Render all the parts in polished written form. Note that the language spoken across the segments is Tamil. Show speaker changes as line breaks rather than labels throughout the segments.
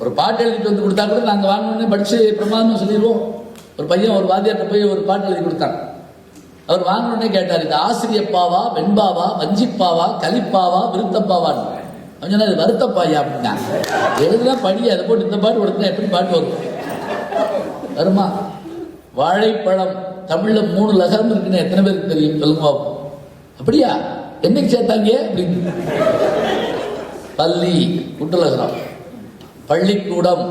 ஒரு பாட்டு எழுதிட்டு வந்து கொடுத்தா கூட நாங்கள் வாங்கணுன்னே படிச்சு பிரமாதம் சொல்லிடுவோம். ஒரு பையன் ஒரு வாத்தியார்ட்ட போய் ஒரு பாட்டு எழுதி கொடுத்தாங்க. அவர் வாங்கணுன்னே கேட்டார், இது ஆசிரியப்பாவா, வெண்பாவா, வஞ்சிப்பாவா, கலிப்பாவா, விருத்தப்பாவான்னு. அவன் சொன்னா இது வருத்தப்பாயா அப்படின்னா. எழுதுனா படி, அதை போட்டு இந்த பாட்டு கொடுத்தா எப்படி பாட்டு வரும்? வருமா? வாழைப்பழம் தமிழ்ல 3 லகம் இருக்குன்னு எத்தனை பேருக்கு தெரியும்? சொல்லுங்க. அப்படியா? என்னைக்கு சேர்த்தாங்க அப்படின்னு. பள்ளி குட்டுலகரம், பள்ளிக்கூடம்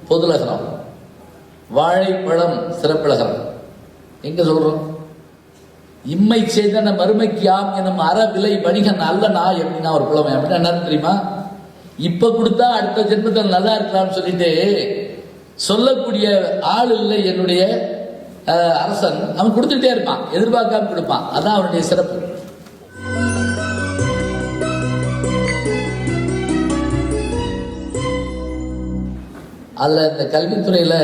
பொதுலகரம், வாழைப்பழம் சிறப்புலகரம். எங்க சொல்றோம்? இம்மை செய்தன மறுமைக்கு ஆம் எனும் அறவிலை வணிகன் அல்ல நான் எப்படின்னா ஒரு புலமை. அப்படின்னா என்ன தெரியுமா? இப்ப கொடுத்தா அடுத்த ஜென்மத்தில் நல்லா இருக்கலாம்னு சொல்லிட்டு சொல்லக்கூடிய ஆள் இல்லை என்னுடைய அரசன். அவன் கொடுத்துட்டே இருப்பான், எதிர்பார்க்காம கொடுப்பான். அதான் அவனுடைய சிறப்பு. அதில் இந்த கல்வித்துறையில்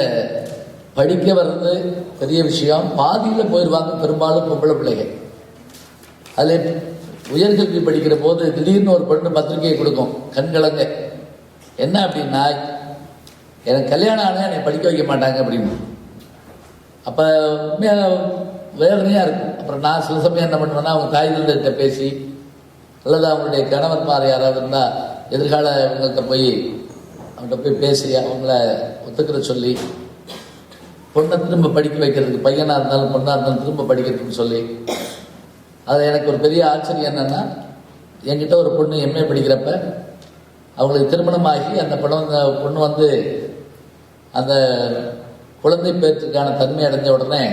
படிக்க வர்றது பெரிய விஷயம். பாதியில் போயிடுவாங்க பெரும்பாலும் பொம்பளை பிள்ளைகள். அதில் உயர்கல்வி படிக்கிற போது திடீர்னு ஒரு பொண்ணு பத்திரிகையை கொடுக்கும், கண்கலங்க. என்ன அப்படின்னா, எனக்கு கல்யாணம் ஆனால் என்னை படிக்க வைக்க மாட்டாங்க அப்படின்னு. அப்போ வேதனையாக இருக்கும். அப்புறம் நான் சில சமயம் என்ன பண்ணுவேன்னா, அவங்க தாய்தந்தைகிட்ட பேசி அல்லது அவங்களுடைய கணவன்மார் யாராவது இருந்தால் எதிர்கால இவங்கள்ட்ட போய் அவங்கள்ட்ட போய் பேசி அவங்கள ஒத்துக்கிற சொல்லி பொண்ணை திரும்ப படிக்க வைக்கிறதுக்கு, பையனாக இருந்தாலும் பொண்ணாக இருந்தாலும் திரும்ப படிக்கிறதுக்கு சொல்லி. அது எனக்கு ஒரு பெரிய ஆச்சரியம் என்னென்னா, என்கிட்ட ஒரு பொண்ணு எம்ஏ படிக்கிறப்ப அவங்களுக்கு திருமணமாகி அந்த பொண்ணு வந்து அந்த குழந்தை பேற்றுக்கான தன்மை அடைஞ்ச உடனே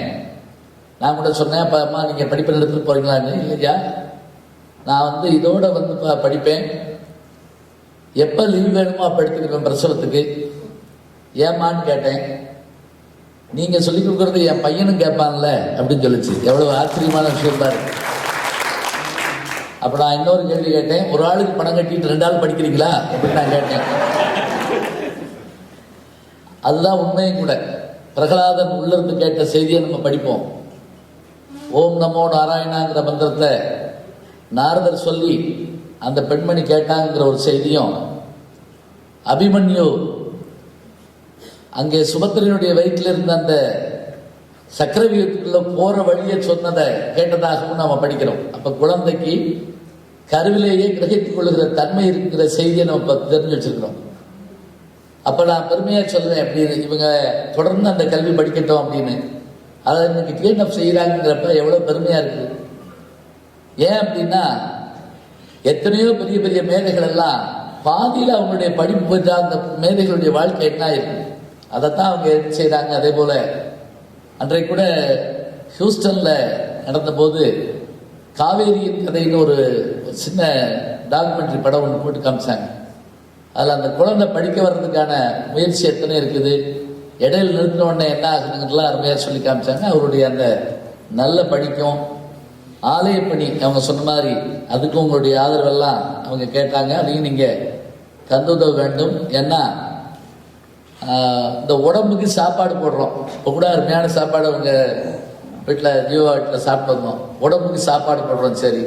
நான் கூட சொன்னேன், அப்போ அம்மா நீங்கள் படிப்பில் எடுத்துகிட்டு போகிறீங்களான்னு. இல்லையா, நான் வந்து இதோட வந்து படிப்பேன், எப்போ லீவ் வேணுமோ அப்போ எடுத்துக்கிட்டேன் பிரசவத்துக்கு. ஏமான்னு கேட்டேன். நீங்கள் சொல்லிக் கொடுக்குறது என் பையனும் கேட்பான்ல அப்படின்னு சொல்லிச்சு. எவ்வளோ ஆச்சரியமான விஷயம் பாரு. அப்போ நான் இன்னொரு கேள்வி கேட்டேன், ஒரு ஆளுக்கு பணம் கட்டிட்டு 2 ஆள் படிக்கிறீங்களா அப்படின்னு நான் கேட்டேன். அதுதான் உண்மையும் கூட. பிரகலாதன் உள்ளிருந்து கேட்ட செய்தியை நம்ம படிப்போம். ஓம் நமோ நாராயணாங்கிற மந்திரத்தை நாரதர் சொல்லி அந்த பெண்மணி கேட்டாங்கிற ஒரு செய்தியும், அபிமன்யு அங்கே சுபத்திரனுடைய வயிற்றில் இருந்த அந்த சக்கரவியூகத்துக்குள்ள போற வழியை சொன்னதை கேட்டதாகவும் நாம படிக்கிறோம். அப்ப குழந்தைக்கு கருவிலேயே கிரகித்துக் கொள்ளுகிற தன்மை இருக்கிற செய்தியை நம்ம தெரிஞ்சு வச்சிருக்கிறோம். அப்ப நான் பெருமையா சொல்லுவேன், எப்படி இவங்க தொடர்ந்து அந்த கல்வி படிக்கட்டும் அப்படின்னு. அதை இன்னைக்கு ட்ரெயின் அப் செய்யறாங்கிறப்ப எவ்வளவு பெருமையா இருக்குது. ஏன் அப்படின்னா, எத்தனையோ பெரிய பெரிய மேதைகள் எல்லாம் பாதியில் அவங்களுடைய படிப்பு பெற்ற அந்த மேதைகளுடைய வாழ்க்கை என்ன ஆயிருக்கு, அதைத்தான் அவங்க செய்கிறாங்க. அதே போல அன்றைக்கு கூட ஹியூஸ்டன்ல நடந்த போது காவேரியின் கதைன்னு ஒரு சின்ன டாக்குமெண்ட்ரி படம் ஒன்று போட்டு காமிச்சாங்க. அதில் அந்த குழந்தை படிக்க வர்றதுக்கான முயற்சி எத்தனை இருக்குது, இடையில் நிறுத்தின உடனே என்ன ஆகுதுங்கலாம் அருமையாக சொல்லி காமிச்சாங்க. அவருடைய அந்த நல்ல படிக்கும் ஆலய பணி அவங்க சொன்ன மாதிரி அதுக்கும் உங்களுடைய ஆதரவெல்லாம் அவங்க கேட்டாங்க. அதையும் நீங்கள் தந்துதவ வேண்டும். ஏன்னா இந்த உடம்புக்கு சாப்பாடு போடுறோம். இப்போ கூட அருமையான சாப்பாடு அவங்க வீட்டில் ஜீவா வீட்டில் சாப்பிட்டு வந்தோம். உடம்புக்கு சாப்பாடு போடுறோம், சரி,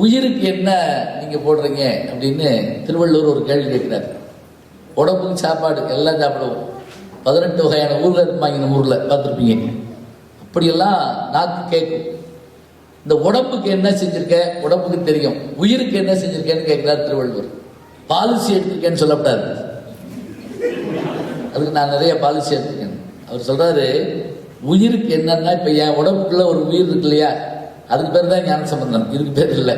உயிருக்கு என்ன நீங்கள் போடுறீங்க அப்படின்னு திருவள்ளுவர் ஒரு கேள்வி கேட்குறாரு. உடம்புக்கு சாப்பாடு எல்லாம் சாப்பிடுவோம். 18 வகையான ஊரில் இருப்பாங்க, இந்த ஊரில் பார்த்துருப்பீங்க. அப்படியெல்லாம் நாக்கு கேட்கும். இந்த உடம்புக்கு என்ன செஞ்சிருக்க, உடம்புக்கு தெரியும். உயிருக்கு என்ன செஞ்சிருக்கேன்னு கேட்கிறார் திருவள்ளுவர். பாலிசி எடுத்திருக்கேன்னு சொல்லப்படாது. அதுக்கு நான் நிறைய பாலிசி எடுத்திருக்கேன். அவர் சொல்றாரு, உயிருக்கு என்னன்னா, இப்ப என் உடம்புக்குள்ள ஒரு உயிர் இருக்கு இல்லையா, அதுக்கு பேர் தான் ஞான சம்பந்தம், இதுக்கு பேர் இல்லை.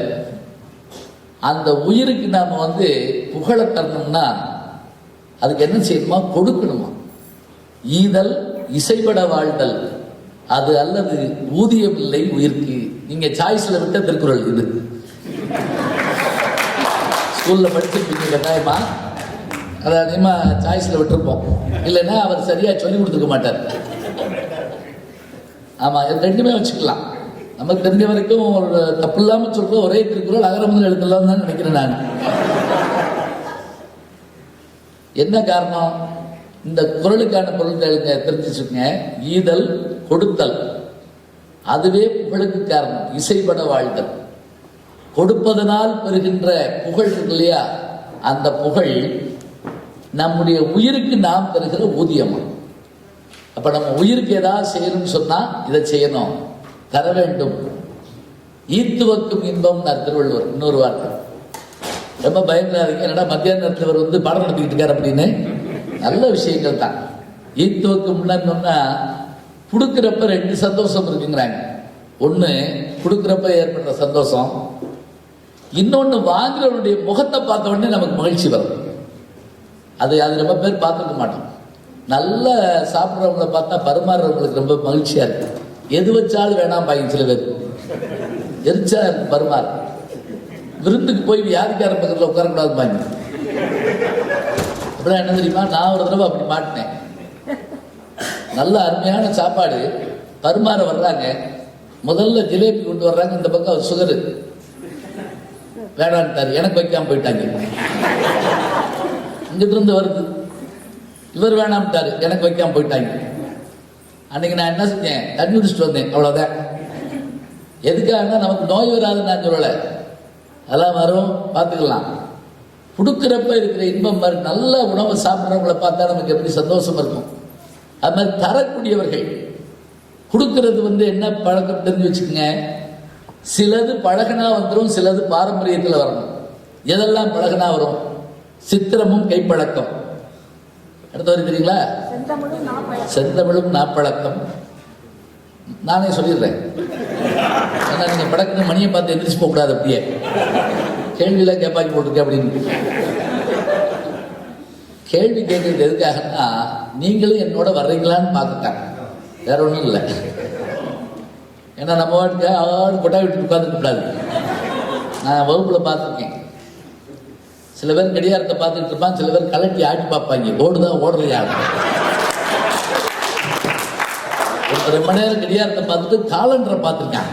அந்த உயிருக்கு நாம வந்து புகழ தரணும்னா அதுக்கு என்ன செய்யணுமா, கொடுக்கணுமா. ஈதல் இசைப்பட வாழ்தல் அது அல்லது ஊதியம் இல்லை உயிர்க்கு. நீங்க சாய்ஸ்ல விட்ட திருக்குறள் இது. ஸ்கூல்ல படிச்சிருப்பீங்க கட்டாயமா, அதை அதிகமா சாய்ஸ்ல விட்டுருப்போம். இல்லைன்னா அவர் சரியா சொல்லி கொடுத்துருக்க மாட்டார். ஆமா, ரெண்டுமே வச்சுக்கலாம். நமக்கு தெரிஞ்ச வரைக்கும் ஒரு தப்பு இல்லாம சொல்ற ஒரே திருக்குறள் அகர முதல் எழுதலாம் தான் நினைக்கிறேன் நான். என்ன காரணம்? இந்த குறளுக்கான பொருள் தெரிஞ்சுச்சுங்க. ஈதல் கொடுத்தல் அதுவே புகழுக்கு காரணம். இசைப்பட வாழ்தல், கொடுப்பதனால் பெறுகின்ற புகழ் இருக்கு இல்லையா, அந்த புகழ் நம்முடைய உயிருக்கு நாம் தருகிற ஊதியமா. அப்ப நம்ம உயிருக்கு ஏதாவது செய்யணும்னு சொன்னா இதை செய்யணும், தர வேண்டும். ஈத்துவக்கும் இன்பம் திருவள்ளுவர். இன்னொரு வார்த்தை ரொம்ப பயங்கராதீங்க, என்னடா மத்தியான நேரத்தில் இவர் வந்து பாடம் நடத்திக்கிட்டு இருக்காரு அப்படின்னு. நல்ல விஷயங்கள் தான். ஈத்துவக்கு முன்னாடினோம்னா கொடுக்குறப்ப 2 சந்தோஷம் இருக்குங்கிறாங்க. ஒன்று கொடுக்குறப்ப ஏற்படுற சந்தோஷம், இன்னொன்று வாங்குறவனுடைய முகத்தை பார்த்த உடனே நமக்கு மகிழ்ச்சி வரும். அது ரொம்ப பேர் பார்த்துருக்க மாட்டோம். நல்ல சாப்பிட்றவங்களை பார்த்தா பரிமாறுறவங்களுக்கு ரொம்ப மகிழ்ச்சியா இருக்கு. எது வச்சாலும் வேணாம் பாய்ங்க. சில பேர் எரிச்சா இருக்கு பரிமாறு. விருந்துக்கு போய் வியாதிக்கார பக்கத்தில் உட்காரக்கூடாது பாய்ங்க. அப்படிலாம் என்ன தெரியுமா, நான் ஒரு தடவை அப்படி மாட்டினேன். நல்ல அருமையான சாப்பாடு பரிமாற வர்றாங்க. முதல்ல ஜிலேபி கொண்டு வர்றாங்க, இந்த பக்கம் சுகரு வேணான்ட்டாரு, எனக்கு வைக்காம போயிட்டாங்க. இங்கிட்டு இருந்து வருது, இவர் வேணாம்ட்டாரு, எனக்கு வைக்காம போயிட்டாங்க. அன்னைக்கு நான் என்ன செஞ்சேன், தண்ணி குடிச்சிட்டு வந்தேன், அவ்வளவுதான். எதுக்காக, நமக்கு நோய் வராதுன்னு நான் சொல்லலை, அதெல்லாம் வரும் பார்த்துக்கலாம். கொடுக்குறப்ப இருக்கிற இன்பம் மாதிரி நல்ல உணவை சாப்பிட்றவங்களை பார்த்தா நமக்கு எப்படி சந்தோஷம் இருக்கும். அது மாதிரி தரக்கூடியவர்கள் கொடுக்கறது என்ன பழக்கம் தெரிஞ்சு வச்சுக்கோங்க. சிலது பழகனா வந்துடும், சிலது பாரம்பரியத்தில் வரணும். எதெல்லாம் பழகனா வரும்? சித்திரமும் கைப்பழக்கம். அடுத்த வரி தெரியுங்களா? செந்தமிழும் நாப்பழக்கம். நானே சொல்லிடுறேன், ஏன்னா நீங்க படக்குன்னு மணியை பார்த்து எந்திரிச்சு போக கூடாது. அப்படியே கேள்வியில கேப்பாக்கி போட்டிருக்கேன் அப்படின்னு. கேள்வி கேட்கறது எதுக்காகனா, நீங்களும் என்னோட வர்றீங்களான்னு பார்த்துட்டாங்க, வேற ஒன்றும் இல்லை. ஏன்னா நம்ம வாட்டுக்கு ஆடு கொட்டா விட்டு உட்காந்துக்க கூடாது. நான் வகுப்புல பார்த்துருக்கேன், சில பேர் கடிகாரத்தை பார்த்துட்டு இருப்பான், சில பேர் கலட்டி ஆட்டி பார்ப்பாங்க, ஓடுதான் ஓடலையா. ஒரு 2 மணி நேரம் கடிகாரத்தை பார்த்துட்டு காலண்டரை பார்த்துருக்காங்க,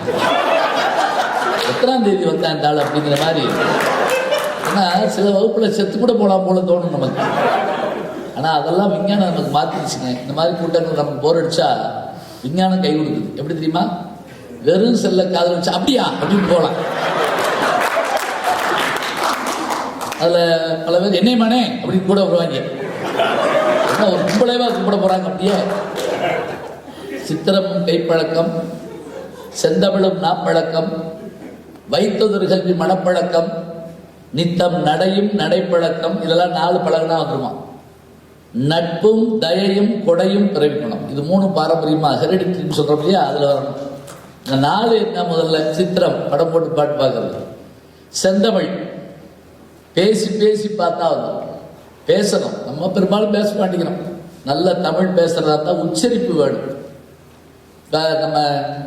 எத்தனாம் தேதி வந்தாண்டாள் அப்படிங்கிற மாதிரி. ஏன்னா சில வகுப்புல செத்து கூட போலாம் போல தோணும் நமக்கு. ஆனா அதெல்லாம் விஞ்ஞானம் நமக்கு மாத்திடுச்சுங்க. இந்த மாதிரி கூட்டங்கள் நமக்கு போர் அடிச்சா விஞ்ஞானம் கை கொடுக்குது. எப்படி தெரியுமா? வெறும் செல்ல காதல் வச்சு அப்படியா அப்படின்னு போகலாம். அதுல பல பேர் என்னையமானே அப்படின்னு கூட வருவாங்க. ஒரு கும்பலைவா கும்பிட போறாங்க. அப்படியே சித்திரமும் கைப்பழக்கம், செந்தமிழும் நாப்பழக்கம், வைத்தொரு கல்வி மனப்பழக்கம், நித்தம் நடையும் நடைப்பழக்கம். இதெல்லாம் 4 பழகனா வந்துருமா. நட்பும் தயையும் கொடையும் பிறவிக்கணும். இது 3 பாரம்பரியமா ஹெரிடிட்டின்னு சொல்றோம் இல்லையா, அதுல வரணும். இந்த 4 என்ன? முதல்ல சித்திரம், படம் போட்டு பாட்டு பார்க்கறது. செந்தமிழ், பேசி பேசி பார்த்தா வந்து பேசணும். நம்ம பெரும்பாலும் பேச மாட்டேங்கிறோம். நல்ல தமிழ் பேசுறதா இருந்தா உச்சரிப்பு வேணும். நம்ம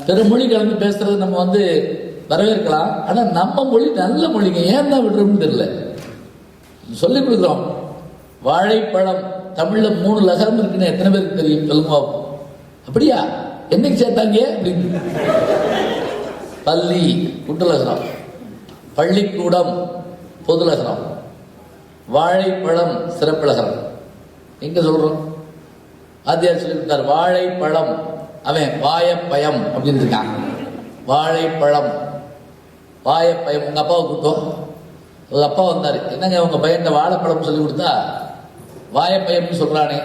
பிற மொழி கலந்து பேசுறது நம்ம வரவேற்கலாம். ஆனா நம்ம மொழி நல்ல மொழிங்க, ஏன் தான் விடுறோம்னு தெரியல. சொல்லிக் கொடுக்குறோம். வாழைப்பழம் தமிழ்ல 3 லகரம் இருக்குன்னு எத்தனை பேருக்கு தெரியும்? சொல்லுங்க. அப்படியா, என்னைக்கு சேர்த்தாங்க அப்படின்னு. பள்ளி கூட்டுலகரம், பள்ளிக்கூடம் பொதுலகரம், வாழைப்பழம் சிறப்புலகரம். எங்க சொல்றோம்? ஆதியார் சொல்லி கொடுத்தார், வாழைப்பழம், அவன் வாயப்பயம் அப்படின்னு இருக்கான். வாழைப்பழம் வாயப்பயம். உங்க அப்பாவை கூட்டம், உங்க அப்பா வந்தாரு, என்னங்க உங்க பையன் வாழைப்பழம் சொல்லி கொடுத்தா வாயப்பயம்னு சொல்றானே.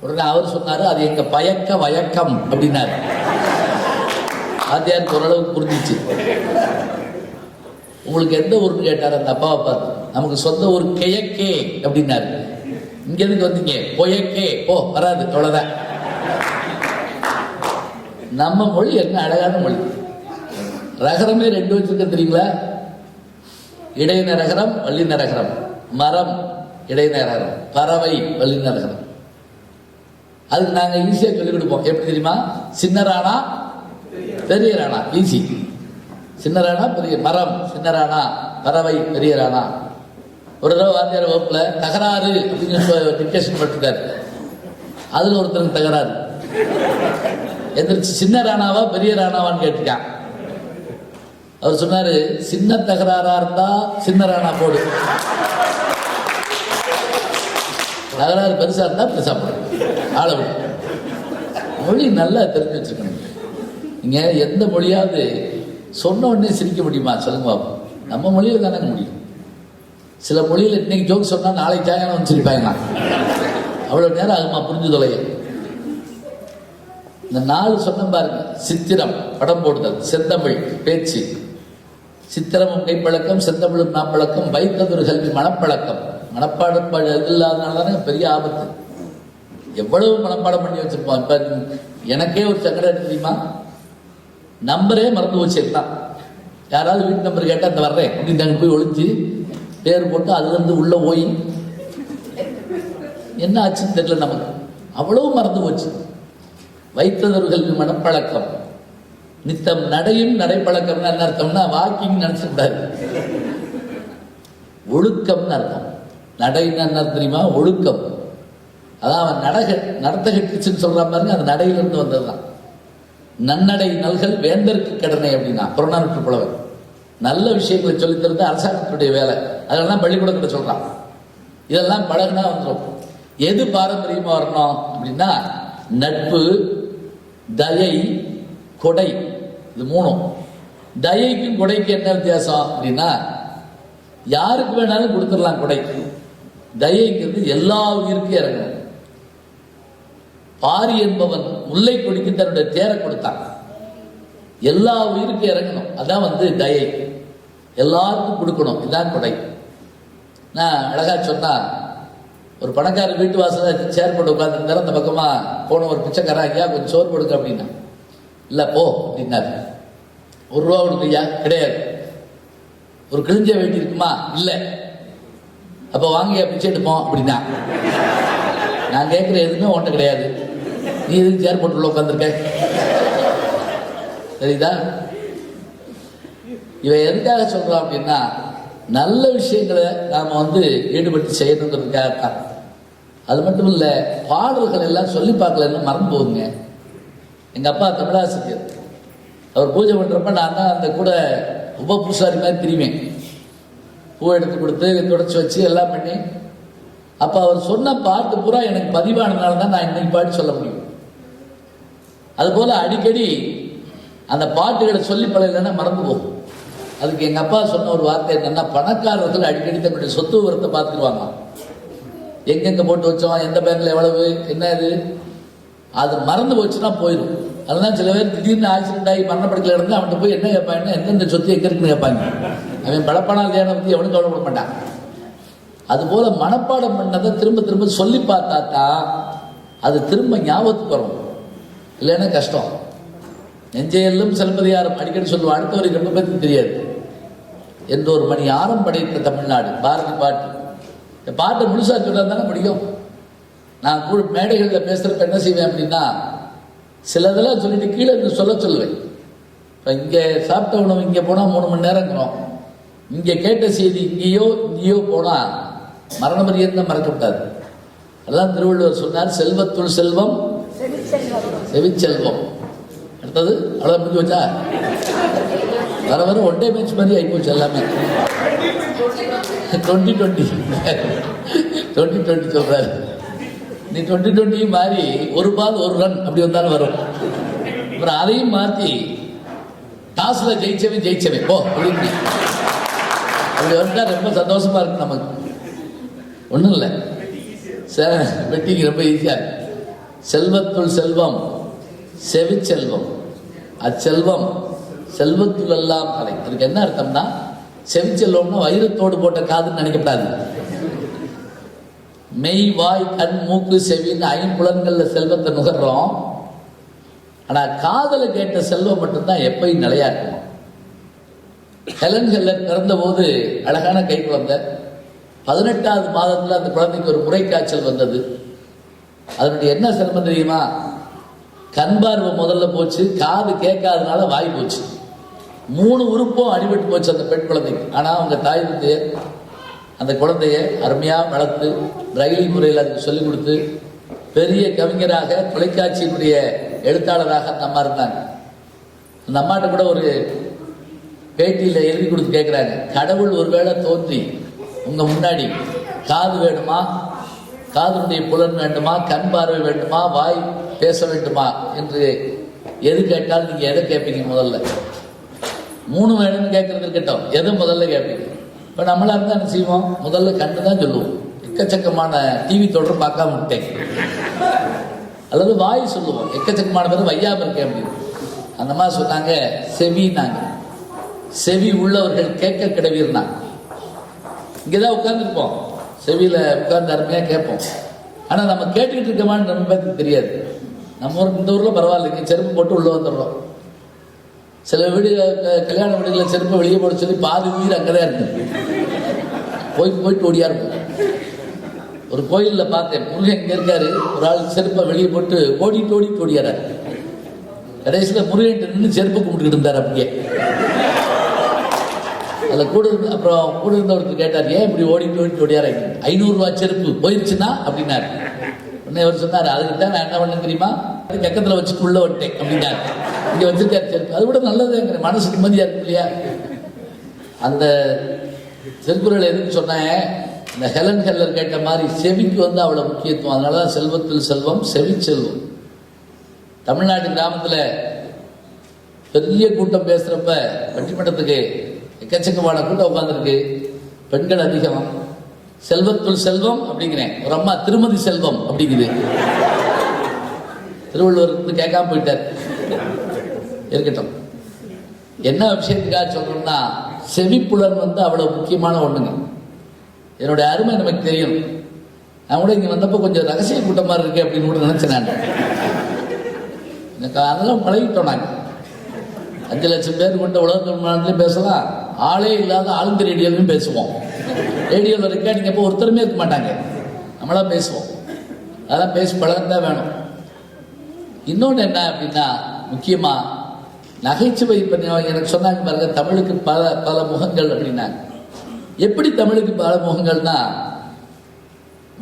உடனே அவர் சொன்னாரு, அது எங்க பயக்க வயக்கம் அப்படின்னாரு. ஆதியாருக்கு ஓரளவுக்கு புரிஞ்சிச்சு. உங்களுக்கு எந்த ஊர்னு கேட்டார் அந்த அப்பாவை பார்த்து. நமக்கு சொந்த ஊர் கிழக்கே அப்படின்னாரு. இங்க எதுக்கு வந்தீங்க? பொயக்கே. ஓ வராது, அவ்வளவுதான். நம்ம மொழி என்ன அழகான மொழி. ரகரமே 2 வச்சிருக்க தெரியுங்களா? இடைநரகரம், வள்ளிநரகரம். மரம் இடைநரகரம், பறவை வள்ளிநரகரம். அதுக்கு நாங்க ஈஸியா சொல்லிக் கொடுப்போம். எப்படி தெரியுமா? சின்ன ராணா பெரிய ராணா, ஈஸி. சின்ன ராணா பெரிய மரம், சின்ன ராணா பறவை, பெரிய ராணா. ஒரு தடவை வாத்தியார் வகுப்புல தகராறு அப்படின்னு டிக்டேஷன் பண்ணிருக்காரு. அதுல ஒருத்தருக்கு தகராறு எந்திரிச்சு, சின்ன ராணாவா பெரிய ராணாவான்னு கேட்டுட்டான். அவர் சொன்னாரு, சின்ன தகராறா இருந்தா சின்ன ராணா போடு, தகராறு பெருசா இருந்தா பெருசா போடு. ஆளவு மொழி நல்லா தெரிஞ்சு வச்சுக்கணும். நீங்க எந்த மொழியாவது சொன்ன உடனே சிரிக்க முடியுமா? சொல்லுங்க பாப்போம். நம்ம மொழியில தானே முடியும். சில மொழியில் இன்னைக்கு ஜோக் சொன்னால் நாளைக்கு சாயங்காலம் வச்சிருப்பாங்க. அவ்வளோ நேரம் ஆகுமா புரிஞ்சு தொலைய. இந்த 4 சொன்ன பாருங்க. சித்திரம் படம் போடுதல், செந்தமிழ் பேச்சு, சித்திரமும் கைப்பழக்கம், செந்தமிழும் நாப்பழக்கம், வைத்ததொரு கல்வி மனப்பழக்கம். மனப்பாடம் இல்லாதனால தானே பெரிய ஆபத்து. எவ்வளவு மனப்பாடம் பண்ணி வச்சிருப்போம். இப்ப எனக்கே ஒரு சங்கடம் தெரியுமா, நம்பரே மறந்து போச்சு. எல்லாம் யாராவது வீட்டு நம்பர் கேட்டால் அந்த வர்றேன் அப்படின்னு அங்கே போய் ஒழிஞ்சு பேர் போட்டு அதுலேருந்து உள்ள போய் என்ன ஆச்சுன்னு தெரியல நமக்கு. அவ்வளவு மறந்து போச்சு. வைத்ததொரு கல்வி மனப்பழக்கம். நித்தம் நடையும் நடைப்பழக்கம்னு என்ன அர்த்தம்னா வாக்கிங் நினைச்சக்கூடாது, ஒழுக்கம்னு அர்த்தம். நடைன்னு என்ன தெரியுமா, ஒழுக்கம். அதான் அவன் நடத்த கட்டுச்சுன்னு சொல்றான் பாருங்க, அந்த நடையிலிருந்து வந்ததுதான். நன்னடை நல்கள் வேந்தருக்கு கடனை அப்படின்னா புறநானூற்று புலவர். நல்ல விஷயங்களை சொல்லித்தருது அரசாங்கத்துடைய வேலை. அதெல்லாம் பள்ளிக்கூடத்துல சொல்றான். இதெல்லாம் பழகுனா வந்துடும். எது பாரம்பரியமா வரணும் அப்படின்னா நட்பு, தயை, கொடை. இது 3. தயைக்கும் கொடைக்கு என்ன வித்தியாசம் அப்படின்னா யாருக்கு வேணாலும் கொடுத்துடலாம் கொடை. தயைங்கிறது எல்லா உயிருக்கும் இறங்கணும். பாரி என்பவன் முல்லை கொடிக்கு தன்னுடைய தேரை கொடுத்தான். எல்லா உயிருக்கும் இறங்கணும். அதான் தயை. எல்லாருக்கும் கொடுக்கணும். இதுதான் கொடை. நான் அழகா சொன்னா, ஒரு பணக்கார வீட்டு வாசல சேர் போட்டு உட்காந்துருந்தாரு. அந்த பக்கமா போன ஒரு பிச்சைக்காரன், ஐயா கொஞ்சம் சோறு கொடுக்க அப்படின்னா. இல்ல போ அப்படின்னாரு. 1 ரூபா கொடுக்க ஐயா, கிடையாது. ஒரு கிழிஞ்ச வேண்டி இருக்குமா, இல்ல. அப்ப வாங்கியா பிச்சை எடுப்போம் அப்படின்னா. நான் கேட்கிற எதுவுமே ஒன்றை கிடையாது. நீ எதுக்கு சேர் போட்டு உட்காந்துருக்க? சரிதா? இவன் எதுக்காக சொல்றான் அப்படின்னா நல்ல விஷயங்களை நாம ஈடுபட்டு செய்யணுங்கிறதுக்காகத்தான். அது மட்டும் இல்ல, பாடல்கள் எல்லாம் சொல்லி பார்க்கலன்னு மறந்து போகுங்க. எங்க அப்பா தமிழாசிரியர். அவர் பூஜை பண்றப்ப நான் தான் அந்த கூட உப பூசாரி மாதிரி திரிவேன். பூ எடுத்து கொடுத்து தொடச்சி வச்சு எல்லாம் பண்ணி, அப்ப அவர் சொன்ன பாட்டு பூரா எனக்கு பதிவானதுனால தான் நான் இன்னைக்கு பாட்டு சொல்ல முடியும். அதுபோல அடிக்கடி அந்த பாட்டுகளை சொல்லி பழகலைன்னா மறந்து போகும். அதுக்கு எங்க அப்பா சொன்ன ஒரு வார்த்தை என்னன்னா, பணக்காரர்கள் அடிக்கடி தன்னுடைய சொத்து விவரத்தை பார்த்துக்குவாங்க. எங்கெங்க போட்டு வச்சோம், எந்த பேங்க்ல எவ்வளவு, என்ன இது, அது மறந்து போச்சுன்னா போயிடும். அதுதான் சில பேர் திடீர்னு ஆக்சிடென்ட் ஆகி மரணப்படுக்கல இருந்தால் அவன்கிட்ட போய் என்ன கேட்பாங்க, எந்தெந்த சொத்து எங்க இருக்குன்னு கேட்பாங்க. அவன் பழப்பணா இல்லையான பற்றி எவனும் கவலைப்பட மாட்டான். அதுபோல மனப்பாடம் பண்ணதை திரும்ப திரும்ப சொல்லி பார்த்தா தான் அது திரும்ப ஞாபகத்துக்கு வரும். இல்லைன்னா கஷ்டம். நெஞ்சையெல்லும் சிலப்பதிகாரம் அடிக்கடி சொல்லுவான். அடுத்தவருக்கு ரொம்ப பேருக்கு தெரியாது. என்ற ஒரு மணி ஆரம் படைத்த தமிழ்நாடு பாரதி பாட்டு. இந்த பாட்டை முழுசா சொல்ல தானே முடியும். நான் கூட மேடைகளில் பேசுறப்ப என்ன செய்வேன் அப்படின்னா, சிலதெல்லாம் சொல்லிட்டு கீழே இருந்து சொல்லுவேன். இப்போ இங்கே சாப்பிட்ட உணவு இங்கே போனால் 3 மணி நேரங்கிறோம். இங்கே கேட்ட செய்தி இங்கேயோ போனால் மரண பரியந்தம் மறக்கப்படாது. அதான் திருவள்ளுவர் சொன்னார், செல்வத்துள் செல்வம் செவிச்செல்வம். அடுத்தது அவ்வளோ முடிஞ்சு வச்சா வர வர ஒன்டே மேட்ச் மாதிரி ஆகிப்போச்சு எல்லாமே. 2020 சொல்றாரு. நீ 2020 மாறி 1 பால் 1 ரன் அப்படி வந்தாலும் வரும். அப்புறம் அதையும் மாற்றி டாஸ்ல ஜெயிச்சவன் போ அப்படின்னு அப்படி வந்தா ரொம்ப சந்தோஷமா இருக்கு நமக்கு. ஒன்றும் இல்லை, வெட்டிக்கு ரொம்ப ஈஸியா இருக்கு. செல்வத்துள் செல்வம் செவிச்செல்வம். அச்செல்வம் செல்வத்துள் எல்லாம் கலை. அதுக்கு என்ன அர்த்தம்னா, செவிச்செல்வம்னா வைரத்தோடு போட்ட காதுன்னு நினைக்கப்படாது. மெய், வாய், கண், மூக்கு, செவின்னு 5 புலன்கள்ல செல்வத்தை நுகர்றோம். ஆனா காதல கேட்ட செல்வம் மட்டும்தான் எப்பயும் நிலையா இருக்கும். ஹெலன்கள்ல பிறந்த போது அழகான கை குழந்தை. 18வது மாதத்துல அந்த குழந்தைக்கு ஒரு முறைக்காய்ச்சல் வந்தது. அதனுடைய என்ன சிரமம் தெரியுமா, கண் பார்வை முதல்ல போச்சு, காது கேட்காதனால வாய் போச்சு. 3 உறுப்பும் அடிபட்டு போச்சு அந்த பெண் குழந்தைக்கு. ஆனா அவங்க தாய் தந்தையர் அந்த குழந்தைய அருமையா வளர்த்து ரயில் முறையில் அதுக்கு சொல்லிக் கொடுத்து பெரிய கவிஞராக, தொலைக்காட்சியினுடைய எழுத்தாளராக அந்த அம்மா இருந்தாங்க. அந்த அம்மாட்ட கூட ஒரு பேட்டியில எழுதி கொடுத்து கேட்கிறாங்க, கடவுள் ஒருவேளை தோன்றி உங்க முன்னாடி காது வேணுமா, காதனுடைய புலன் வேண்டுமா, கண் பார்வை வேண்டுமா, வாய் பேச வேண்டுமா என்று எது கேட்டால் நீங்க எதை கேட்பீங்க? முதல்ல 3 வேணும்னு கேட்கறது இருக்கட்டும், எது முதல்ல கேட்பீங்க? இப்போ நம்மளாக இருந்தால் என்ன செய்வோம்? முதல்ல கண்ணு தான் சொல்லுவோம். எக்கச்சக்கமான டிவி தொடர் பார்க்காம விட்டேன். அல்லது வாய் சொல்லுவோம், எக்கச்சக்கமான பேர் வையாம இருக்கேன் அப்படின்னு. அந்த மாதிரி சொன்னாங்க. செவினாங்க, செவி உள்ளவர்கள் கேட்க கிடவீர்னாங்க. இங்கே தான் உட்காந்துருப்போம், செவியில் உட்கார்ந்து அருமையாக கேட்போம். ஆனால் நம்ம கேட்டுக்கிட்டு இருக்கோமான்னு நம்ம பேருக்கு தெரியாது. நம்ம ஊருக்கு இந்த ஊரில் பரவாயில்லைங்க, செருப்பு போட்டு உள்ளே வந்துடுறோம். சில வீடு கல்யாண வீடுகளில் செருப்பை வெளியே போட சொல்லி பாதி உயிர் அங்கே தான் இருக்கு. போயிட்டு ஓடியா இருக்கும். ஒரு கோயிலில் பார்த்தேன், முருகன் இங்கே இருக்காரு, ஒரு ஆள் செருப்பை வெளியே போட்டு ஓடிட்டு ஓடியாராரு. கடைசியில் முருகன் நின்று செருப்பு கும்பிட்டுக்கிட்டு இருந்தார். அப்படியே அதில் அப்புறம் கூட இருந்தவருக்கு கேட்டார், ஏன் இப்படி ஓடிட்டு ஓடியாராங்க? 500 ரூபா செருப்பு போயிடுச்சுன்னா அப்படின்னாரு. உடனே அவர் சொன்னார், அதுக்கு தான் நான் என்ன பண்ண தெரியுமா, பக்கத்தில் வச்சுட்டு உள்ள வந்துட்டேன் அப்படின்னாரு. இங்கே வச்சிருக்காரு செருப்பு, அது விட நல்லதுங்கிற மனசு நிம்மதியாக இருக்கு இல்லையா? அந்த திருக்குறள் எதுக்கு சொன்னேன், இந்த ஹெலன் கெல்லர் கேட்ட மாதிரி செவிக்கு அவ்வளோ முக்கியத்துவம். அதனால தான் செல்வத்தில் செல்வம் செவி செல்வம். தமிழ்நாட்டு கிராமத்தில் பெரிய கூட்டம் பேசுகிறப்ப பட்டிமன்றத்துக்கு எக்கச்சக்கமான கூட்டம் உட்காந்துருக்கு, பெண்கள் அதிகம். செல்வத்துள் செல்வம் அப்படிங்கிறேன், ஒரு அம்மா திருமதி செல்வம் அப்படிங்குது. திருவள்ளுவர் கேட்காம போயிட்டார். இருக்கட்டும், என்ன விஷயத்துக்காக சொல்றோம்னா, செவிப்புலன் அவ்வளவு முக்கியமான ஒண்ணுங்க. என்னுடைய அருமை நமக்கு தெரியும். நான் கூட இங்க வந்தப்போ கொஞ்சம் ரகசிய கூட்டமா இருக்கு அப்படின்னு கூட நினைச்சேன். நான் எனக்கு அதெல்லாம் பழகிட்டோம். நாங்கள் 5 லட்சம் பேர் கொண்ட உலகத்தில் பேசலாம், ஆளே இல்லாத ஆளுங்க ரேடியோலையும் பேசுவோம். ரேடியோவில் ரெக்கார்டிங் எப்போ ஒருத்தருமே இருக்க மாட்டாங்க, நம்மளா பேசுவோம். அதெல்லாம் பேசி பழகத்தான் வேணும். இன்னொன்று என்ன அப்படின்னா, முக்கியமா நகைச்சுவை பண்ணி எனக்கு சொன்னாங்க பாருங்க, தமிழுக்கு பல பல முகங்கள் அப்படின்னாங்க. எப்படி தமிழுக்கு பல முகங்கள்னா,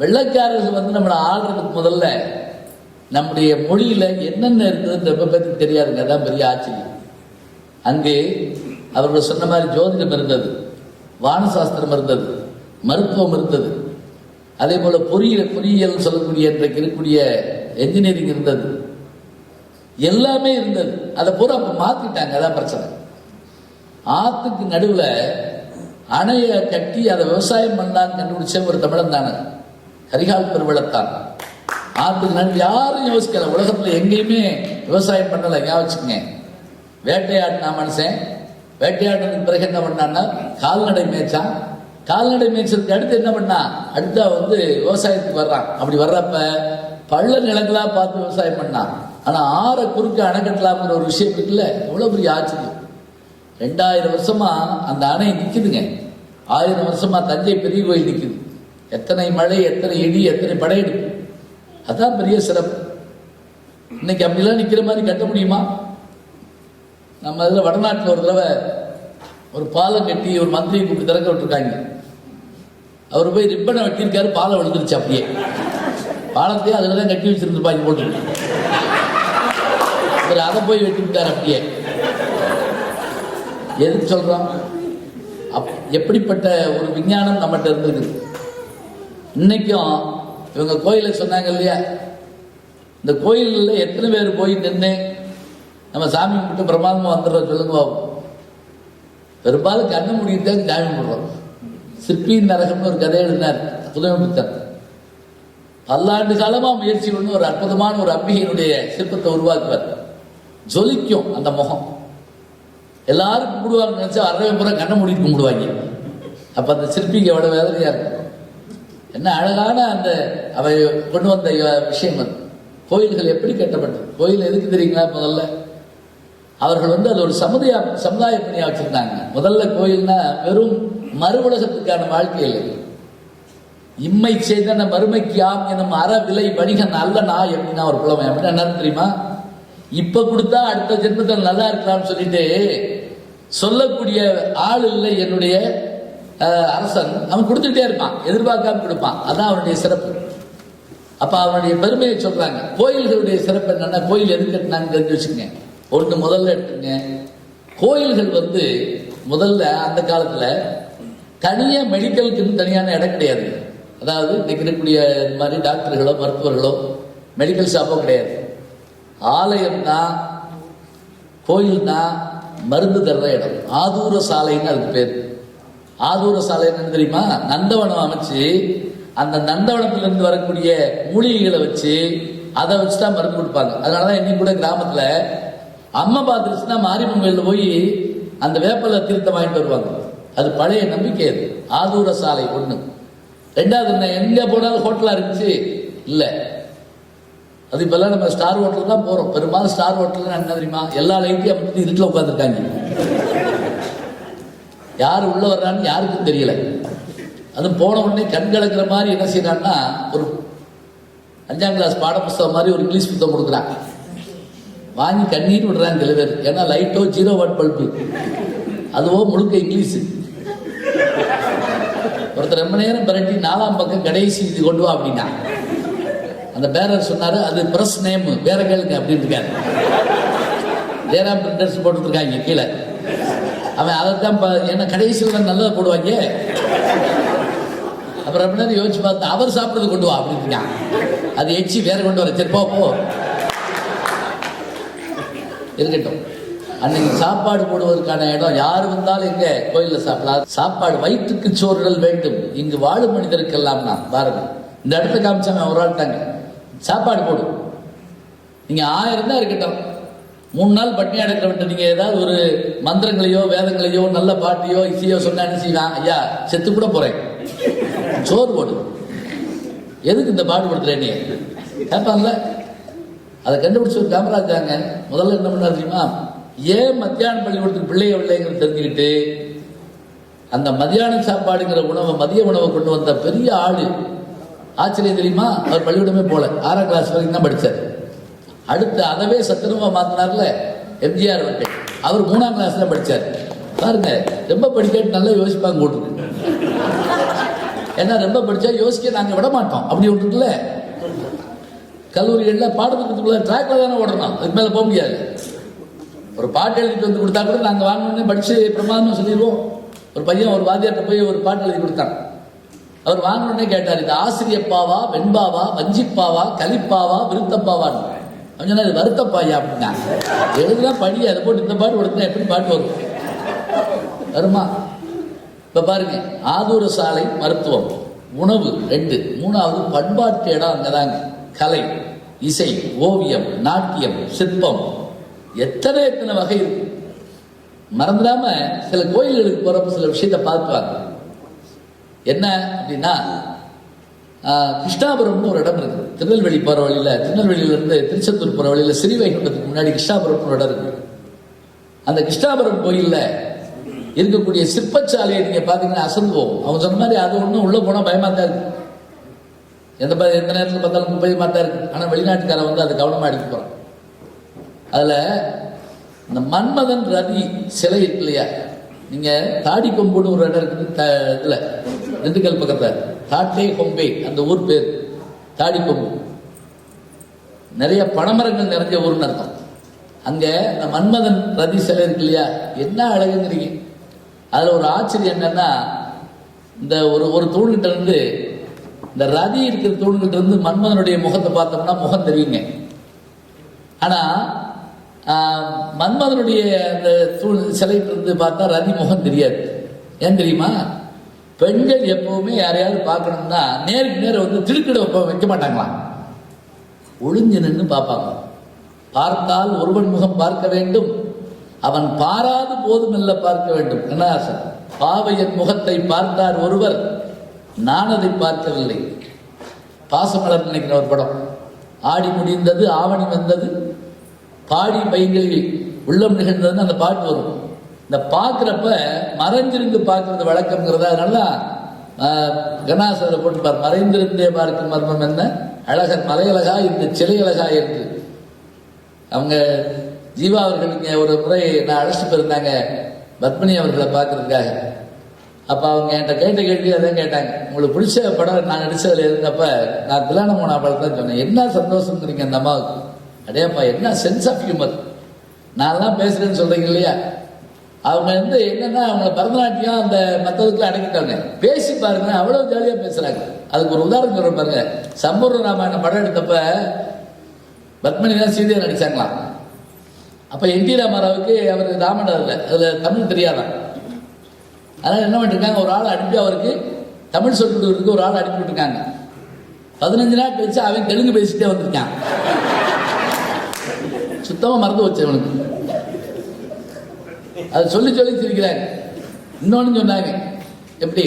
வெள்ளைக்காரர்கள் நம்மளை ஆள்றதுக்கு முதல்ல நம்முடைய மொழியில என்னென்ன இருக்குதுன்னு ரொம்ப பேருக்கு தெரியாதுங்க. அதான் பெரிய ஆச்சரியம். அங்கே அவர்கள் சொன்ன மாதிரி ஜோதிடம் இருந்தது, வானசாஸ்திரம் இருந்தது, மருத்துவம் இருந்தது, அதே போல பொறியியல் சொல்லக்கூடிய இன்றைக்கு இருக்கக்கூடிய என்ஜினியரிங் இருந்தது, எல்லாமே இருந்தது. அதை பூரா அப்ப மாத்திட்டாங்க. அதான் பிரச்சனை. ஆத்துக்கு நடுவில் அணையை கட்டி அதை விவசாயம் பண்ணலான்னு கண்டுபிடிச்ச ஒரு தமிழன் தானே, கரிகால் பெருவளத்தான். ஆத்துக்கு நடுவில் யாரும் யோசிக்கல, உலகத்துல எங்கேயுமே விவசாயம் பண்ணல. யோசிச்சுங்க, வேட்டையாடினா மனுஷன், வேட்டையாடினதுக்கு பிறகு என்ன பண்ணான்னா கால்நடை மேய்ச்சான். கால்நடை மேய்ச்சதுக்கு அடுத்து என்ன பண்ணா, அடுத்த விவசாயத்துக்கு வர்றான். அப்படி வர்றப்ப பள்ள நிலங்களா பார்த்து விவசாயம் பண்ணான். ஆனா ஆற குறுக்க அணை கட்டலாம்ங்கிற ஒரு விஷயம் இருக்குல்ல, எவ்வளவு பெரிய ஆச்சரியம். 2000 வருஷமா அந்த அணை நிக்குதுங்க. 1000 வருஷமா தஞ்சை பெரிய கோயில் நிக்குது. எத்தனை மழை, எத்தனை இடி, எத்தனை படையெடுப்பு. அதான் பெரிய சிறப்பு. இன்னைக்கு அப்படிலாம் நிக்கிற மாதிரி கட்ட முடியுமா? நம்ம இதில் வடநாட்டில் ஒரு தடவை ஒரு பாலம் கட்டி ஒரு மந்திரியை கூப்பிட்டு திறக்க விட்டுருக்காங்க. அவர் போய் ரிப்பனை வெட்டியிருக்காரு, பாலம் விழுந்துருச்சு. அப்படியே பாலத்தையே அதில் தான் கட்டி வச்சிருந்துருப்பாங்க போட்டு. அவர் அதை போய் வெட்டி விட்டார். அப்படியே எதுக்கு சொல்றோம்? எப்படிப்பட்ட ஒரு விஞ்ஞானம் நம்மகிட்ட இருந்திருக்கு. இன்னைக்கும் இவங்க கோயிலை சொன்னாங்க இல்லையா, இந்த கோயிலில் எத்தனை பேர் போய் நின்று நம்ம சாமி கும்பிட்டு பிரமாதமாக வந்துடுறோம் சொல்லுங்க. பெரும்பாலும் கண்ணு முடிதான் சாமி கும்பிடுறோம். சிற்பியின் நரகம்னு ஒரு கதை எழுதினார் புதுமைப்பித்தன். பல்லாண்டு காலமா முயற்சி பண்ணி ஒரு அற்புதமான ஒரு அம்பிகையினுடைய சிற்பத்தை உருவாக்குவார். ஜொலிக்கும் அந்த முகம். எல்லாரும் கும்பிடுவாங்க நினைச்சா அறவே பூரா கண்ணை மூடிட்டு கும்பிடுவாங்க. அப்ப அந்த சிற்பிக்கு எவ்வளவு வேதனையா இருக்கும். என்ன அழகான அந்த அவை கொண்டு வந்த விஷயம். அது கோயில்கள் எப்படி கட்டப்பட்டது? கோயில் எதுக்கு தெரியுங்களா? முதல்ல அவர்கள் அது ஒரு சமுதாய பணியா வச்சிருந்தாங்க. முதல்ல கோயில்னா வெறும் மறு உலகத்துக்கான வாழ்க்கை இல்லை. இம்மை செய்தன மறுமைக்கு யாம் எனும் அற விலை வணிகன் அல்லனா எப்படின்னா ஒரு புலமை. அப்படின்னா என்ன தெரியுமா? இப்ப கொடுத்தா அடுத்த ஜென்மத்தில் நல்லா இருக்கலாம்னு சொல்லிட்டு சொல்லக்கூடிய ஆள் இல்லை என்னுடைய அரசன். அவன் கொடுத்துட்டே இருப்பான், எதிர்பார்க்காம கொடுப்பான். அதான் அவனுடைய சிறப்பு. அப்ப அவனுடைய பெருமையை சொல்றாங்க. கோயில்களுடைய சிறப்பு என்னன்னா, கோயில் எதுக்கு கட்டினான்னு தெரிஞ்சு வச்சுக்கங்க. ஒன்று முதல்ல எடுத்துங்க, கோயில்கள் முதல்ல அந்த காலத்துல தனியா மெடிக்கலுக்கு தனியான இடம் கிடையாது. அதாவது இன்னைக்கு இருக்கக்கூடிய இந்த மாதிரி டாக்டர்களோ மருத்துவர்களோ மெடிக்கல் ஷாப்போ கிடையாது. ஆலயம் தான், கோயில் தான் மருந்து தர்ற இடம். ஆதூர சாலைன்னு அதுக்கு பேர். ஆதூர சாலை என்னன்னு தெரியுமா? நந்தவனம் அமைச்சு அந்த நந்தவனத்திலிருந்து வரக்கூடிய மூலிகைகளை வச்சு அதை வச்சு தான் மருந்து கொடுப்பாங்க. அதனாலதான் இன்னைக்கு கூட கிராமத்துல அம்மா பார்த்துருச்சுன்னா மாரியம்மன் கோயிலில் போய் அந்த வேப்பல தீர்த்தம் வாங்கிட்டு வருவாங்க. அது பழைய நம்பிக்கை. அது ஆதூர சாலை ஒண்ணு. ரெண்டாவது, எங்க போனாலும் ஹோட்டலா இருந்துச்சு இல்ல. அது இப்பெல்லாம் நம்ம ஸ்டார் ஹோட்டல் தான் போறோம். பெரும்பாலும் ஸ்டார் ஹோட்டல் என்ன தெரியுமா? எல்லா லைட்டையும் அப்படி இருட்டில் உட்காந்துருக்காங்க. யாரு உள்ள வர்றான்னு யாருக்கும் தெரியல. அது போன உடனே கண் கலக்கிற மாதிரி என்ன செய்யறான்னா, ஒரு 5ஆம் கிளாஸ் பாட புத்தகம் மாதிரி ஒரு இங்கிலீஷ் புத்தகம் கொடுக்குறான். வாங்கி கண்ணீர் விடுறாங்க சில பேர். ஏன்னா லைட்டோ 0 வாட் பல்பு, அதுவோ முழுக்க இங்கிலீஷ். ஒருத்தர் ரொம்ப நேரம் பிரட்டி 4ஆம் பக்கம் கடைசி இது கொண்டு வா அப்படின்னா அந்த பேரர் சொன்னாரு, அது பிரஸ் நேம், வேற கேளுங்க அப்படின்னு இருக்காரு. ஜெயராம் பிரிண்டர்ஸ் போட்டுருக்காங்க கீழே. அவன் அதைத்தான் என்ன கடைசியில் தான் நல்லதை போடுவாங்க. அப்புறம் ரொம்ப நேரம் யோசிச்சு பார்த்து அவர் சாப்பிட்றது கொண்டு வா அப்படின்னு இருக்கான். அது எச்சி வேற கொண்டு வர. சரி போ இருக்கட்டும். அன்னைக்கு சாப்பாடு போடுவதற்கான இடம் யார் வந்தாலும் எங்க கோயிலில் சாப்பிடலாம். சாப்பாடு வயிற்றுக்கு சோறுகள் வேண்டும் இங்கு வாழும் மனிதருக்கெல்லாம் தான் பாருங்க. இந்த இடத்துல காமிச்சாங்க ஒரு ஆள்ட்டாங்க, சாப்பாடு போடு. நீங்க 1000 தான் இருக்கட்டும், 3 நாள் பட்டினியா எடுக்கிறவன்ட்டு நீங்க ஏதாவது ஒரு மந்திரங்களையோ வேதங்களையோ நல்ல பாட்டையோ இசையோ சொன்னா என்ன செய்வான்? ஐயா செத்து கூட போறேன், சோறு போடு, எதுக்கு இந்த பாடுபடுத்துற நீ கேட்பான்ல. அதை கண்டுபிடிச்ச ஒரு காமராஜாங்க முதல்ல என்ன பண்ணாரு தெரியுமா? ஏன் மத்தியான பள்ளிக்கூடத்துக்கு பிள்ளைய இல்லைங்கிறது தெரிஞ்சுக்கிட்டு அந்த மதியான சாப்பாடுங்கிற உணவை, மதிய உணவை கொண்டு வந்த பெரிய ஆளு. ஆச்சரியம் தெரியுமா? அவர் பள்ளிக்கூடமே போல, 6ஆம் கிளாஸ் வரைக்கும் தான் படித்தார். அடுத்து அதவே சத்திரமா மாத்தினார்ல எம்ஜிஆர் அவர்கள். அவர் 3ஆம் கிளாஸ்ல படித்தார். பாருங்க, ரொம்ப படிக்காட்டு நல்லா யோசிப்பாங்க போட்டுருக்கு. ஏன்னா ரொம்ப படிச்சா யோசிக்க நாங்கள் விட மாட்டோம் அப்படி ஒன்று இருக்குல்ல. கல்லூரிகளில் பாடத்திட்டத்துக்குள்ள ட்ராக்ல தானே ஓடணும், அதுக்கு மேலே போக முடியாது. ஒரு பாட்டு எழுதிட்டு வந்து கொடுத்தா கூட நாங்கள் வாங்கணுன்னே படிச்சு பிரமாதமாக சொல்லிடுவோம். ஒரு பையன் ஒரு வாத்தியார்ட்ட போய் ஒரு பாட்டு எழுதி கொடுத்தான். அவர் வாங்கணுன்னே கேட்டார், இது ஆசிரியப்பாவா, வெண்பாவா, வஞ்சிப்பாவா, கலிப்பாவா, விருத்தப்பாவான்னு. அவன் சொன்னா இது வருத்தப்பாயா அப்படின்னா. எழுதுனா படி, அதை போட்டு இந்த பாட்டு கொடுத்தா எப்படி பாட்டு வரும்? வருமா? இப்ப பாருங்க, ஆதூர சாலை மருத்துவம், உணவு 2, 3வது பண்பாட்டு இடம் அங்கதாங்க. கலை, இசை, ஓவியம், நாட்டியம், சிற்பம், எத்தனை வகை இருக்கு. மறந்துடாம சில கோயில்களுக்கு போறப்ப சில விஷயத்தை பார்த்துவாங்க. என்ன அப்படின்னா, கிருஷ்ணாபுரம்னு ஒரு இடம் இருக்குது. திருநெல்வேலி போற வழியில, திருநெல்வேலியிலிருந்து திருச்செந்தூர் போற வழியில ஸ்ரீவைகுண்டத்துக்கு முன்னாடி கிருஷ்ணாபுரம் ஒரு இடம் இருக்கு. அந்த கிருஷ்ணாபுரம் கோயில்ல இருக்கக்கூடிய சிற்பச்சாலையை நீங்க பாத்தீங்கன்னா அசந்து போகும். அவங்க சொன்ன மாதிரி அது ஒன்றும் உள்ள போனா பயமா தான் இருக்கு. எந்த நேரத்தில் பார்த்தாலும் பயமா தான் இருக்கு. ஆனா வெளிநாட்டுக்காரன் வந்து அதை கவனமா எடுத்து போறான். அதுல இந்த மன்மதன் ரதி சிலை இருக்கு இல்லையா? நீங்க தாடி கொம்புன்னு ஒரு இடம் இருக்குது இதுல திண்டுக்கல் பக்கத்துல, தாட்டே கொம்பே அந்த ஊர் பேர். தாடி கொம்பு நிறைய பனைமரங்கள் நிறைஞ்ச ஊர்னு அர்த்தம். அங்க இந்த மன்மதன் ரதி சிலை இருக்கு இல்லையா? என்ன அழகுங்கிறீங்க. அதுல ஒரு ஆச்சரியம் என்னன்னா, இந்த ஒரு தூண்கிட்ட இருந்து, இந்த ரதி இருக்கிற தூண்கிட்ட இருந்து மன்மதனுடைய முகத்தை பார்த்தோம்னா முகம் தெரியுங்க. ஆனா மன்மதனுடைய அந்த தூண் சிலைட்டு இருந்து பார்த்தா ரதி முகம் தெரியாது. ஏன் தெரியுமா? பெண்கள் எப்பவுமே யாரையாவது பார்க்கணும்னா நேருக்கு நேரம் வந்து திருக்கிட வைக்க மாட்டாங்களா, ஒளிஞ்சு நின்று பார்ப்பாங்க. பார்த்தால் ஒருவன் முகம் பார்க்க வேண்டும், அவன் பாராது போதும் இல்ல பார்க்க வேண்டும். என்ன ஆசை? பாவையன் முகத்தை பார்த்தார் ஒருவர், நான் அதை பார்க்கவில்லை. பாசமலர் நினைக்கிற ஒரு படம். ஆடி முடிந்தது ஆவணி வந்தது, பாடி பைங்களில் உள்ளம் நிகழ்ந்ததுன்னு அந்த பாட்டு வரும். இந்த பார்க்குறப்ப மறைஞ்சிருந்து பார்க்கறது வழக்கம்ங்கிறதா. அதனால கணாசரை போட்டு மறைந்திருந்தே பார்க்கும் மர்மம் என்ன, அழகன் மலையழகா இந்த சிலை அழகா என்று. அவங்க ஜீவா அவர்கள் இங்கே ஒரு முறை நான் அழைச்சிட்டு போயிருந்தாங்க பத்மினி அவர்களை பார்க்கறதுக்காக. அப்போ அவங்க என்கிட்ட கேட்ட கேள்வி அதான் கேட்டாங்க, உங்களுக்கு பிடிச்ச படம் நான் நடிச்சதில் இருந்தப்ப நான் திலான மோனா படம் தான் சொன்னேன். என்ன சந்தோஷங்கிறீங்க அந்த அம்மாவுக்கு. அடேப்பா என்ன சென்ஸ் ஆஃப் ஹியூமர். நான்லாம் பேசுறேன்னு சொல்றீங்க இல்லையா? அவங்க வந்து என்னன்னா, அவங்க பரதநாட்டியம் அந்த மற்றதுக்குலாம் அடங்கிட்டாங்க. பேசி பாருங்க, அவ்வளவு ஜாலியா பேசுறாங்க. அதுக்கு ஒரு உதாரணம் சொல்ற பாருங்க. சம்பூர்ண ராமாயணம் படம் எடுத்தப்ப பத்மினி தான் சீதையா நடிச்சாங்களாம். அப்ப என் டி ராமாராவுக்கு அவர் ராமன் அதுல தமிழ் தெரியாதான். அதனால் என்ன பண்ணிருக்காங்க, ஒரு ஆள் அனுப்பி அவருக்கு தமிழ் சொல்லிக் கொடுக்குறதுக்கு ஒரு ஆள் அனுப்பி விட்டுருக்காங்க. 15 நாள் கழிச்சு அவன் தெலுங்கு பேசிட்டே வந்திருக்கான். சுத்தமாக மறந்து வச்சு அவனுக்கு. அதை சொல்லி சொல்லி சிரிக்கிறாங்க. இன்னொன்று சொன்னாங்க, எப்படி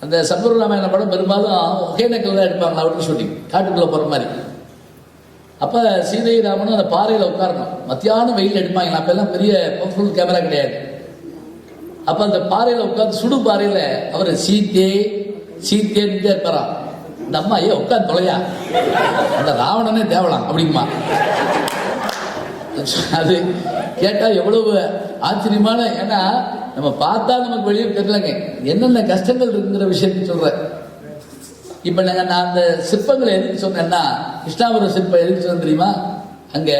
அந்த சம்பூர் ராமாயண படம் பெரும்பாலும் ஒகேனக்கல் தான் எடுப்பாங்க, அவருக்கு ஷூட்டிங் காட்டுக்குள்ளே போகிற மாதிரி. அப்போ சீதை ராமனும் அந்த பாறையில் உட்காரணும். மத்தியானம் வெயில் எடுப்பாங்களா, அப்பெல்லாம் பெரிய ஃபுல் கேமரா கிடையாது. அப்போ அந்த பாறையில் உட்காந்து சுடு பாறையில் அவர் சீத்தே சீத்தேன்னு இருப்பாராம். இந்த அம்மா ஏன் உட்காந்து தொலையா, அந்த ராவணனே தேவலாம் அப்படிங்குமா. அது கேட்டால் எவ்வளவு ஆச்சரியமான, ஏன்னா நம்ம பார்த்தா நமக்கு வெளியே தெரியலங்க என்னென்ன கஷ்டங்கள் இருக்குங்கிற விஷயத்த சொல்கிறேன். இப்போ நான் அந்த சிற்பங்களை எதுக்கு சொன்னேன்னா, கிருஷ்ணாபுரம் சிற்பம் எதுக்கு சொன்ன தெரியுமா? அங்கே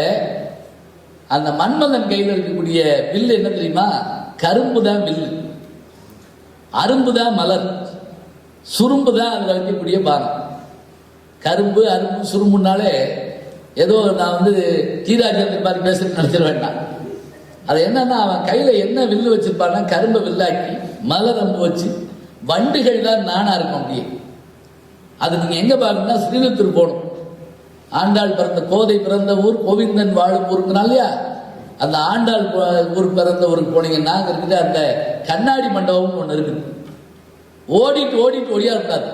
அந்த மன்மதன் கையில் இருக்கக்கூடிய வில்லு என்ன தெரியுமா? கரும்பு தான் வில்லு, அரும்பு தான் மலர், சுரும்பு தான் அதில் வைக்கக்கூடிய பானம். கரும்பு அரும்பு சுரும்புனாலே ஏதோ நான் வந்து கீராஜேந்திரன் மாதிரி பேசுறேன்னு நினைச்சிட வேண்டாம். அது என்னன்னா, அவன் கையில் என்ன வில்லு வச்சிருப்பான்னா கரும்பை வில்லாக்கி மலர் அம்பு வச்சு வண்டுகள் தான் நானா இருக்கும் அப்படியே. அது நீங்கள் எங்கே பார்க்கணும்னா ஸ்ரீவில்லிபுத்தூர் போகணும். ஆண்டாள் பிறந்த கோதை பிறந்த ஊர், கோவிந்தன் வாழும் ஊருக்குனா இல்லையா, அந்த ஆண்டாள் ஊருக்கு பிறந்த ஊருக்கு போனீங்கன்னா அங்கே இருக்கிற அந்த கண்ணாடி மண்டபம்னு ஒன்று இருக்குது. ஓடிட்டு ஓடிட்டு ஒடியா இருக்காது.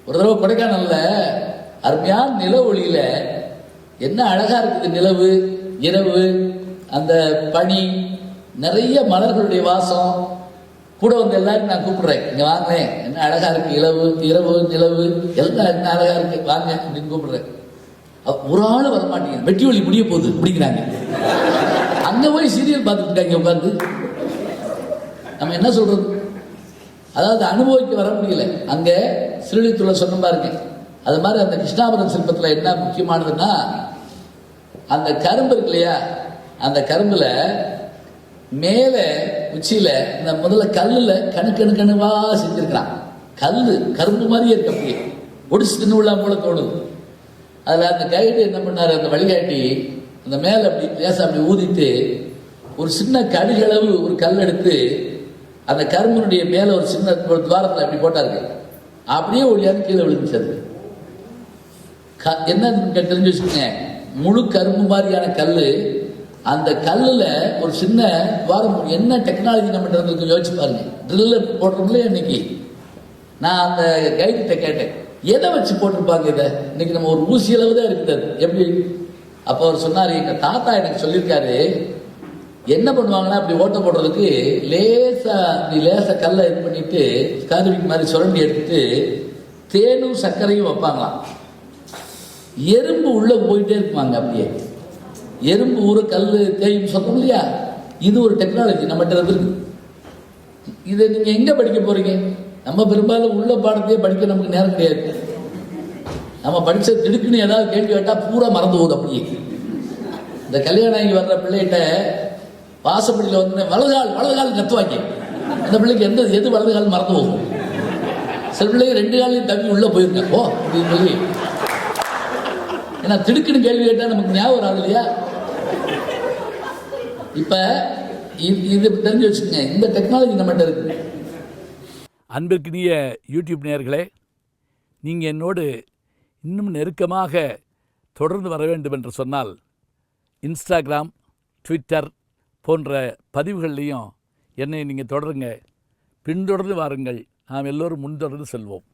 ஒரு தடவை கொடைக்கானல்ல அருமையான நில ஒளியில என்ன அழகா இருக்குது நிலவு, இரவு, அந்த பனி, நிறைய மலர்களுடைய வாசம். கூட வந்து எல்லாரும் நான் கூப்பிடுறேன், இங்க வாங்க, என்ன அழகா இருக்கு இலவு, இரவு, நிலவு எல்லாம் என்ன அழகா இருக்கு, வாங்க அப்படின்னு கூப்பிடுறேன். ஒரு ஆள் வரமாட்டீங்க, வெட்டி ஒளி முடிய போகுது அப்படிங்கிறாங்க. அங்க போய் சீரியல் பார்த்துட்டு இருக்காங்க உட்காந்து. நம்ம என்ன சொல்றது? அதாவது அனுபவிக்க வர முடியல. அங்க ஸ்ரீவில்லிபுத்தூர்ல சொன்ன பாருங்க. அது மாதிரி அந்த கிருஷ்ணாபுரம் சிற்பத்தில் என்ன முக்கியமானதுன்னா, அந்த கரும்பு இருக்கு இல்லையா, அந்த கரும்புல மேல உச்சியில இந்த முதல்ல கல்லுல கணுவா செஞ்சிருக்கிறான். கல்லு கரும்பு மாதிரியே இருக்கு, அப்படியே ஒடிச்சு தின்னு உள்ள போல தோணுது. அதுல அந்த கைடு என்ன பண்ணாரு, அந்த வழிகாட்டி அந்த மேல அப்படி லேசா அப்படி ஊதிட்டு ஒரு சின்ன கடுகளவு ஒரு கல் எடுத்து அந்த கரும்புனுடைய மேல ஒரு சின்ன ஒரு துவாரத்தில் அப்படி போட்டாரு. அப்படியே ஒளியாந்து கீழே விழுந்துச்சு. என்ன தெரிஞ்சு வச்சுக்கோங்க, முழு கரும்பு மாதிரியான கல்லு, அந்த கல்லுல ஒரு சின்ன துவாரம். என்ன டெக்னாலஜி நம்ம இருந்திருக்கு யோசிச்சு பாருங்க. ட்ரில்லர் போடுறோம்ல இன்னைக்கு. நான் அந்த கைடுகிட்ட கேட்டேன், எதை வச்சு போட்டிருப்பாங்க இதை? இன்னைக்கு நம்ம ஒரு ஊசி அளவு தான் இருக்குது எப்படி. அப்போ அவர் சொன்னார், எங்க தாத்தா எனக்கு சொல்லியிருக்காரு, என்ன பண்ணுவாங்கன்னா அப்படி ஓட்ட போடுறதுக்கு லேசா கல்லை இது பண்ணிட்டு கருவிக்கு மாதிரி சுரண்டி எடுத்துட்டு தேனும் சர்க்கரையும் வைப்பாங்களாம். எறும்பு உள்ள போயிட்டே இருப்பாங்க. அப்படியே எறும்பு ஊற கல் தேயும் சொல்றோம் இல்லையா, இது ஒரு டெக்னாலஜி நம்மகிட்ட இருக்கு. இதை நீங்க எங்க படிக்க போறீங்க? நம்ம பெரும்பாலும் உள்ள பாடத்தையே படிக்க நமக்கு நேரம் கிடையாது. நம்ம படிச்ச திடுக்குன்னு ஏதாவது கேள்வி கேட்டா பூரா மறந்து போகுது. அப்படியே இந்த கல்யாணம் ஆகி வர்ற பிள்ளைகிட்ட வாசப்படியில் வந்து வலதுகால் கத்துவாங்க. அந்த பிள்ளைக்கு எது வலதுகால் மறந்து போகும். சில பிள்ளைங்க 2 காலையும் தம்பி உள்ள போயிருக்கேன் ஓ அப்படின்னு சொல்லி. ஏன்னா திடுக்குன்னு கேள்வி கேட்டா நமக்கு ஞாபகம் வராது இல்லையா. இப்ப இது தெரிஞ்சு வச்சுக்கோங்க, இந்த டெக்னாலஜி நம்மகிட்ட இருக்கு.
அன்பிற்கினிய யூடியூப் நேயர்களே, நீங்கள் என்னோடு இன்னும் நெருக்கமாக தொடர்ந்து வர வேண்டும் என்று சொன்னால் இன்ஸ்டாகிராம், ட்விட்டர் போன்ற பதிவுகள்லையும் என்னை நீங்கள் தொடருங்க. பின்தொடர்ந்து வாருங்கள். நாம் எல்லோரும் முன்தொடர்ந்து செல்வோம்.